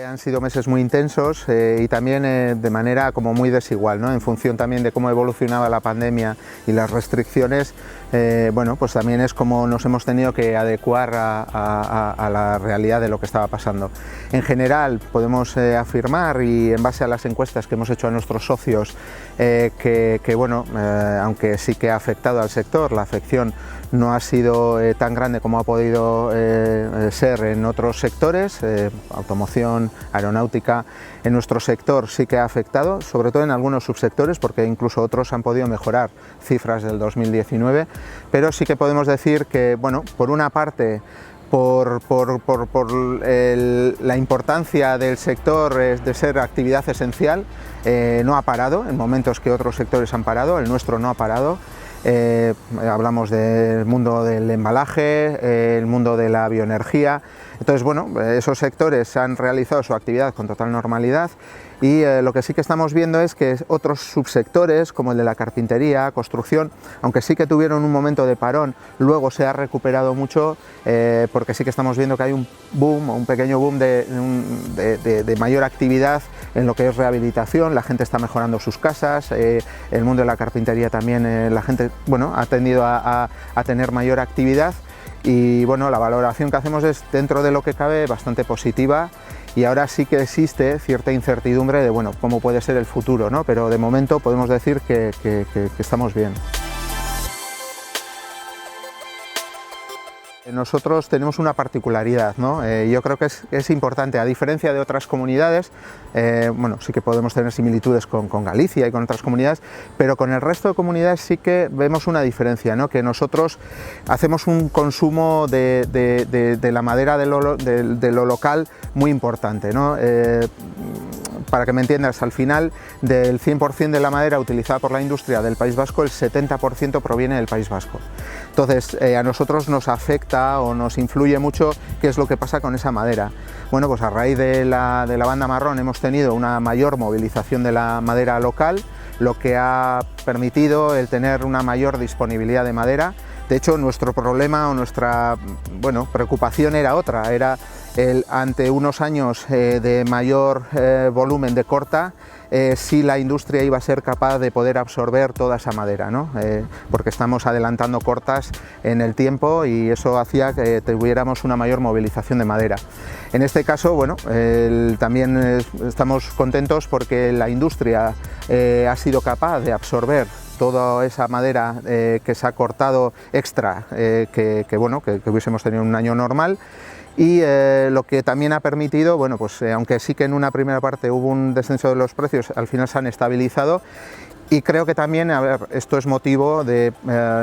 Han sido meses muy intensos y también de manera como muy desigual, ¿no? En función también de cómo evolucionaba la pandemia y las restricciones, bueno, pues también es como nos hemos tenido que adecuar a la realidad de lo que estaba pasando. En general podemos afirmar, y en base a las encuestas que hemos hecho a nuestros socios, que bueno, aunque sí que ha afectado al sector, la afección no ha sido tan grande como ha podido ser en otros sectores, automoción, aeronáutica. En nuestro sector sí que ha afectado, sobre todo en algunos subsectores, porque incluso otros han podido mejorar cifras del 2019, pero sí que podemos decir que, bueno, por una parte, por la importancia del sector de ser actividad esencial, no ha parado en momentos que otros sectores han parado, el nuestro no ha parado. Hablamos del mundo del embalaje, el mundo de la bioenergía. Entonces, bueno, esos sectores han realizado su actividad con total normalidad y lo que sí que estamos viendo es que otros subsectores, como el de la carpintería, construcción, aunque sí que tuvieron un momento de parón, luego se ha recuperado mucho, porque sí que estamos viendo que hay un boom, un pequeño boom de mayor actividad en lo que es rehabilitación. La gente está mejorando sus casas, el mundo de la carpintería también, la gente, bueno, ha tendido a tener mayor actividad. Y bueno, la valoración que hacemos es, dentro de lo que cabe, bastante positiva, y ahora sí que existe cierta incertidumbre de, bueno, cómo puede ser el futuro, ¿no? Pero de momento podemos decir que estamos bien. Nosotros tenemos una particularidad, ¿no? Yo creo que es importante, a diferencia de otras comunidades, bueno, sí que podemos tener similitudes con Galicia y con otras comunidades, pero con el resto de comunidades sí que vemos una diferencia, ¿no? Que nosotros hacemos un consumo de la madera de lo local muy importante, ¿no? Para que me entiendas, al final del 100% de la madera utilizada por la industria del País Vasco, el 70% proviene del País Vasco. Entonces, a nosotros nos afecta o nos influye mucho qué es lo que pasa con esa madera. Bueno, pues a raíz de la banda marrón hemos tenido una mayor movilización de la madera local, lo que ha permitido el tener una mayor disponibilidad de madera. De hecho, nuestro problema o nuestra, bueno, preocupación era otra, era ante unos años de mayor volumen de corta, si la industria iba a ser capaz de poder absorber toda esa madera, ¿no? Porque estamos adelantando cortas en el tiempo y eso hacía que tuviéramos una mayor movilización de madera. En este caso, bueno, también estamos contentos porque la industria ha sido capaz de absorber toda esa madera que se ha cortado extra, que hubiésemos tenido un año normal. Y lo que también ha permitido, bueno, pues aunque sí que en una primera parte hubo un descenso de los precios, al final se han estabilizado. Y creo que también, a ver, esto es motivo de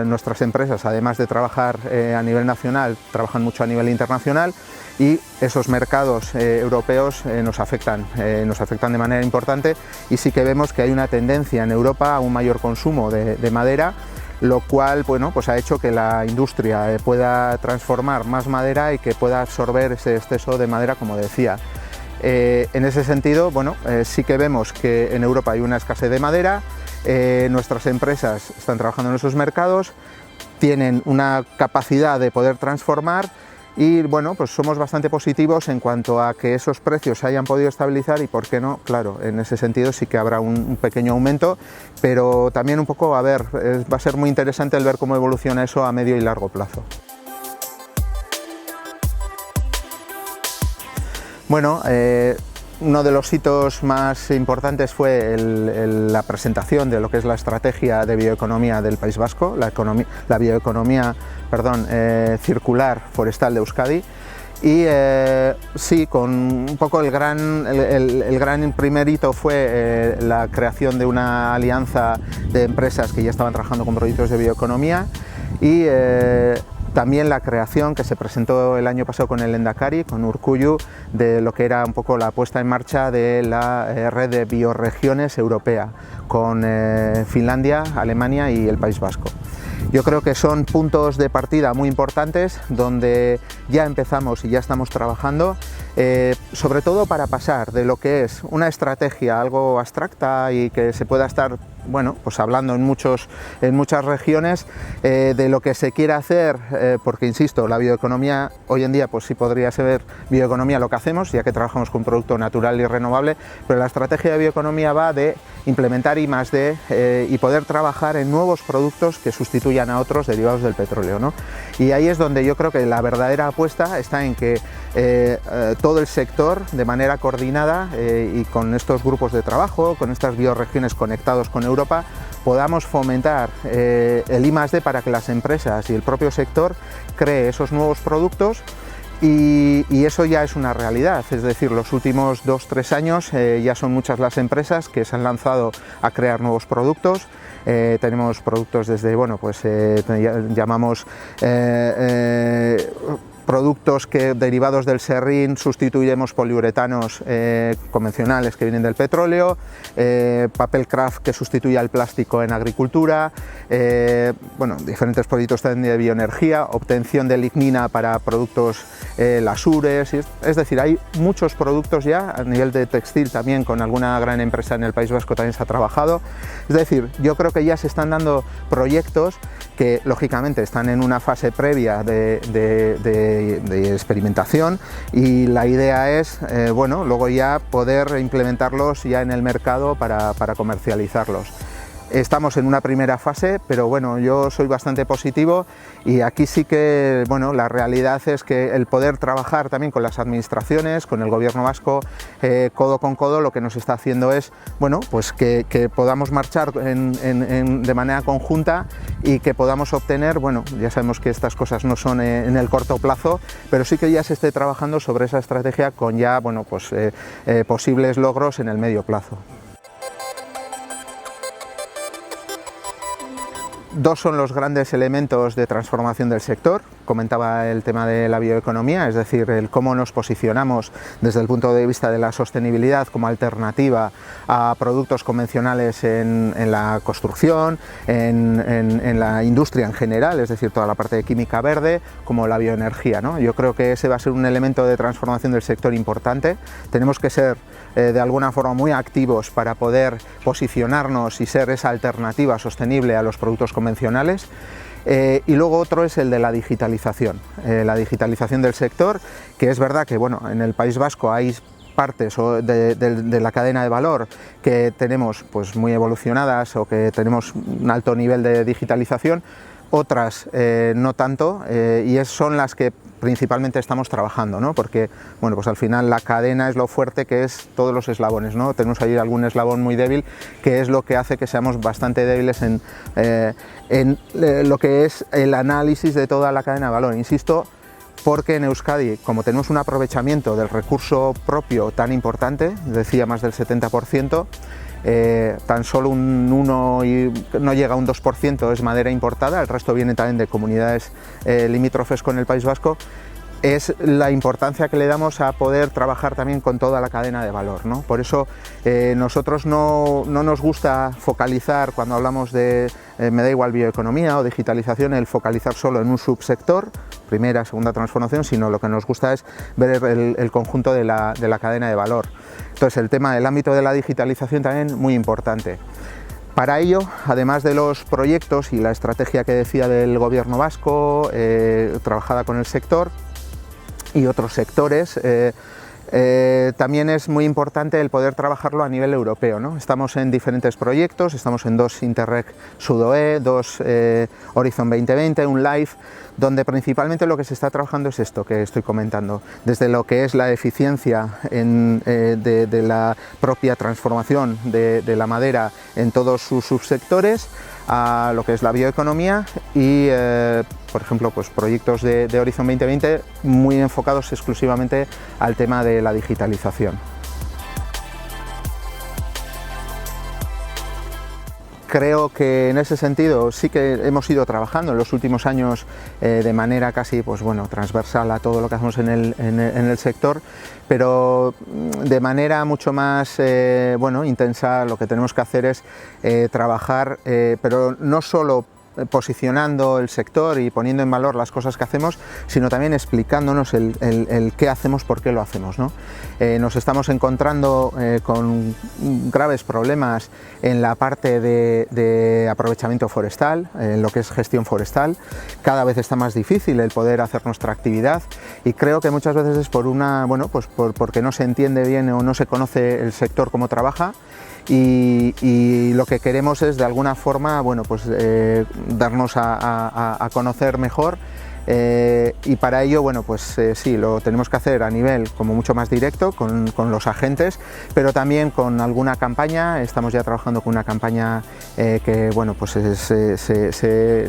nuestras empresas, además de trabajar a nivel nacional, trabajan mucho a nivel internacional, y esos mercados europeos nos afectan de manera importante, y sí que vemos que hay una tendencia en Europa a un mayor consumo de madera, lo cual, bueno, pues ha hecho que la industria pueda transformar más madera y que pueda absorber ese exceso de madera, como decía. En ese sentido, bueno, sí que vemos que en Europa hay una escasez de madera, nuestras empresas están trabajando en esos mercados, tienen una capacidad de poder transformar y, bueno, pues somos bastante positivos en cuanto a que esos precios se hayan podido estabilizar y, ¿por qué no? Claro, en ese sentido sí que habrá un pequeño aumento, pero también un poco, a ver, va a ser muy interesante el ver cómo evoluciona eso a medio y largo plazo. Bueno, uno de los hitos más importantes fue la presentación de lo que es la estrategia de bioeconomía del País Vasco, la bioeconomía, perdón, circular forestal de Euskadi. Y sí, con un poco el gran primer hito fue la creación de una alianza de empresas que ya estaban trabajando con proyectos de bioeconomía y también la creación que se presentó el año pasado con el Lehendakari, con Urkullu, de lo que era un poco la puesta en marcha de la red de bioregiones europea, con Finlandia, Alemania y el País Vasco. Yo creo que son puntos de partida muy importantes donde ya empezamos y ya estamos trabajando. sobre todo para pasar de lo que es una estrategia algo abstracta y que se pueda estar pues hablando en muchas regiones de lo que se quiere hacer, porque insisto, la bioeconomía hoy en día pues sí podría ser bioeconomía lo que hacemos, ya que trabajamos con un producto natural y renovable, pero la estrategia de bioeconomía va de implementar I+D y poder trabajar en nuevos productos que sustituyan a otros derivados del petróleo, ¿no? Y ahí es donde yo creo que la verdadera apuesta está en que todo el sector, de manera coordinada y con estos grupos de trabajo, con estas bioregiones conectados con Europa, podamos fomentar el I+D para que las empresas y el propio sector cree esos nuevos productos. Y eso ya es una realidad, es decir, los últimos 2-3 años ya son muchas las empresas que se han lanzado a crear nuevos productos. Tenemos productos desde, llamamos productos que derivados del serrín sustituiremos poliuretanos convencionales que vienen del petróleo, papel craft que sustituye al plástico en agricultura, diferentes proyectos también de bioenergía, obtención de lignina para productos lasures, es decir, hay muchos productos ya a nivel de textil también, con alguna gran empresa en el País Vasco también se ha trabajado, es decir, yo creo que ya se están dando proyectos que lógicamente están en una fase previa de experimentación y la idea es luego ya poder implementarlos ya en el mercado para comercializarlos. Estamos en una primera fase, pero bueno, yo soy bastante positivo y aquí sí que la realidad es que el poder trabajar también con las administraciones, con el gobierno vasco, codo con codo, lo que nos está haciendo es que podamos marchar de manera conjunta y que podamos obtener, ya sabemos que estas cosas no son en el corto plazo, pero sí que ya se esté trabajando sobre esa estrategia con ya posibles logros en el medio plazo. Dos son los grandes elementos de transformación del sector. Comentaba el tema de la bioeconomía, es decir, el cómo nos posicionamos desde el punto de vista de la sostenibilidad como alternativa a productos convencionales en la construcción, en la industria en general, es decir, toda la parte de química verde, como la bioenergía, ¿no? Yo creo que ese va a ser un elemento de transformación del sector importante. Tenemos que ser de alguna forma muy activos para poder posicionarnos y ser esa alternativa sostenible a los productos convencionales. Y luego otro es el de la digitalización del sector, que es verdad que en el País Vasco hay partes de la cadena de valor que tenemos muy evolucionadas o que tenemos un alto nivel de digitalización, otras no tanto, y son las que principalmente estamos trabajando, ¿no? Porque al final la cadena es lo fuerte que es todos los eslabones, ¿no? Tenemos ahí algún eslabón muy débil que es lo que hace que seamos bastante débiles en lo que es el análisis de toda la cadena de valor. Insisto, porque en Euskadi, como tenemos un aprovechamiento del recurso propio tan importante, decía más del 70%, tan solo un 1 y no llega a un 2% es madera importada, el resto viene también de comunidades limítrofes con el País Vasco. Es la importancia que le damos a poder trabajar también con toda la cadena de valor, ¿no? Por eso nosotros no nos gusta focalizar cuando hablamos de, me da igual bioeconomía o digitalización, el focalizar solo en un subsector, primera, segunda transformación, sino lo que nos gusta es ver el conjunto de la cadena de valor. Entonces el tema del ámbito de la digitalización también muy importante. Para ello, además de los proyectos y la estrategia que decía del gobierno vasco, trabajada con el sector y otros sectores, también es muy importante el poder trabajarlo a nivel europeo, ¿no? Estamos en diferentes proyectos, estamos en 2 Interreg Sudoe, 2 Horizon 2020, un LIFE, donde principalmente lo que se está trabajando es esto que estoy comentando, desde lo que es la eficiencia de la propia transformación de la madera en todos sus subsectores, a lo que es la bioeconomía y, por ejemplo, proyectos de Horizon 2020 muy enfocados exclusivamente al tema de la digitalización. Creo que en ese sentido sí que hemos ido trabajando en los últimos años de manera casi transversal a todo lo que hacemos en el sector, pero de manera mucho más intensa. Lo que tenemos que hacer es trabajar, pero no solo posicionando el sector y poniendo en valor las cosas que hacemos, sino también explicándonos el qué hacemos, por qué lo hacemos, ¿no? Nos estamos encontrando con graves problemas en la parte de aprovechamiento forestal, en lo que es gestión forestal. Cada vez está más difícil el poder hacer nuestra actividad y creo que muchas veces es porque no se entiende bien o no se conoce el sector cómo trabaja. Y lo que queremos es de alguna forma darnos a conocer mejor, y para ello sí, lo tenemos que hacer a nivel como mucho más directo con los agentes, pero también con alguna campaña. Estamos ya trabajando con una campaña que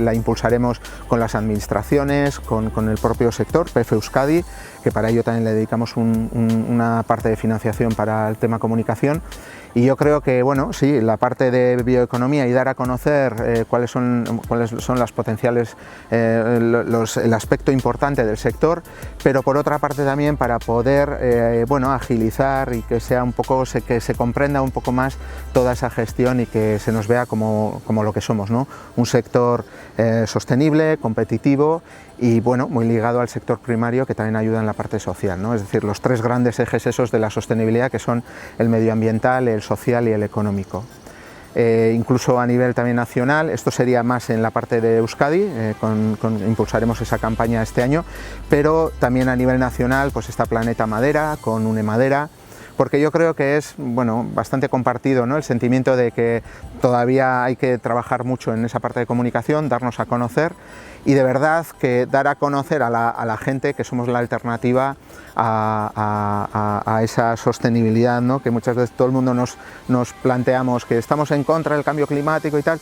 la impulsaremos con las administraciones, con el propio sector, PF Euskadi, que para ello también le dedicamos una parte de financiación para el tema comunicación. Y yo creo que sí, la parte de bioeconomía y dar a conocer cuáles son las potenciales, el aspecto importante del sector, pero por otra parte también para poder agilizar y que sea que se comprenda un poco más toda esa gestión y que se nos vea como lo que somos, ¿no? Un sector sostenible, competitivo y muy ligado al sector primario, que también ayuda en la parte social, ¿no? Es decir, los tres grandes ejes esos de la sostenibilidad, que son el medioambiental, el social y el económico. Incluso a nivel también nacional, esto sería más en la parte de Euskadi, impulsaremos esa campaña este año, pero también a nivel nacional pues está Planeta Madera con UNE Madera, porque yo creo que es bastante compartido, ¿no? El sentimiento de que todavía hay que trabajar mucho en esa parte de comunicación, darnos a conocer y de verdad que dar a conocer a la gente que somos la alternativa a esa sostenibilidad, ¿no? Que muchas veces todo el mundo nos planteamos que estamos en contra del cambio climático y tal,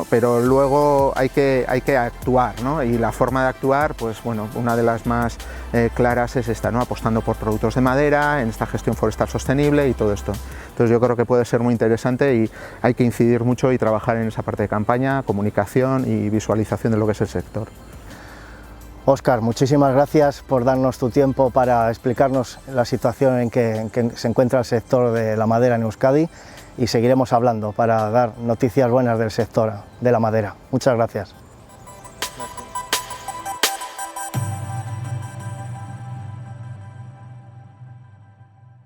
pero luego hay que actuar, ¿no? Y la forma de actuar, una de las más claras es esta, ¿no? Apostando por productos de madera, en esta gestión forestal sostenible y todo esto. Entonces yo creo que puede ser muy interesante y hay que incidir mucho y trabajar en esa parte de campaña, comunicación y visualización de lo que es el sector. Óscar, muchísimas gracias por darnos tu tiempo para explicarnos la situación en que se encuentra el sector de la madera en Euskadi, y seguiremos hablando para dar noticias buenas del sector de la madera. Muchas gracias.